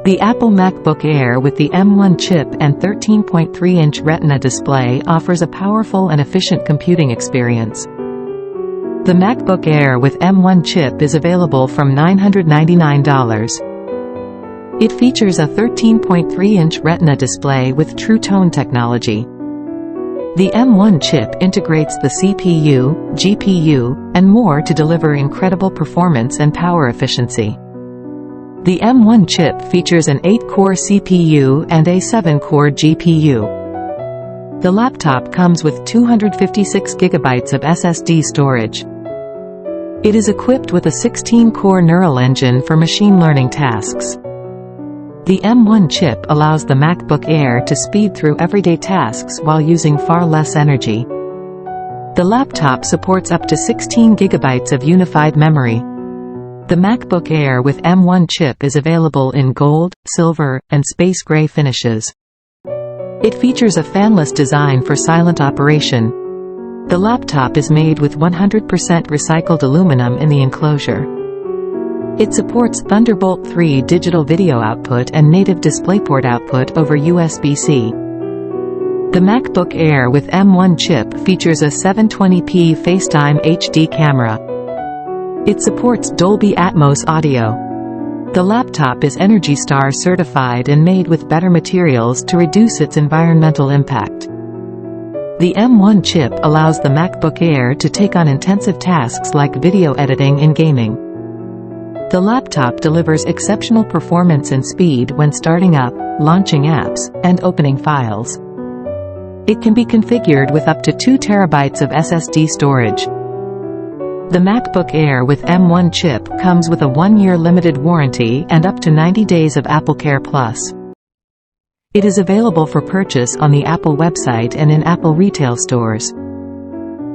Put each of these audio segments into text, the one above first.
The Apple MacBook Air with the M1 chip and 13.3-inch Retina display offers a powerful and efficient computing experience. The MacBook Air with M1 chip is available from $999. It features a 13.3-inch Retina display with True Tone technology. The M1 chip integrates the CPU, GPU, and more to deliver incredible performance and power efficiency. The M1 chip features an 8-core CPU and a 7-core GPU. The laptop comes with 256 GB of SSD storage. It is equipped with a 16-core neural engine for machine learning tasks. The M1 chip allows the MacBook Air to speed through everyday tasks while using far less energy. The laptop supports up to 16 GB of unified memory. The MacBook Air with M1 chip is available in gold, silver, and space gray finishes. It features a fanless design for silent operation. The laptop is made with 100% recycled aluminum in the enclosure. It supports Thunderbolt 3 digital video output and native DisplayPort output over USB-C. The MacBook Air with M1 chip features a 720p FaceTime HD camera. It supports Dolby Atmos audio. The laptop is ENERGY STAR certified and made with better materials to reduce its environmental impact. The M1 chip allows the MacBook Air to take on intensive tasks like video editing and gaming. The laptop delivers exceptional performance and speed when starting up, launching apps, and opening files. It can be configured with up to 2 TB of SSD storage. The MacBook Air with M1 chip comes with a 1-year limited warranty and up to 90 days of AppleCare Plus. It is available for purchase on the Apple website and in Apple retail stores.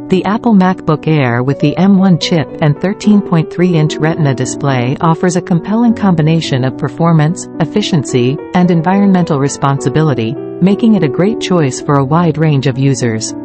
The Apple MacBook Air with the M1 chip and 13.3-inch Retina display offers a compelling combination of performance, efficiency, and environmental responsibility, making it a great choice for a wide range of users.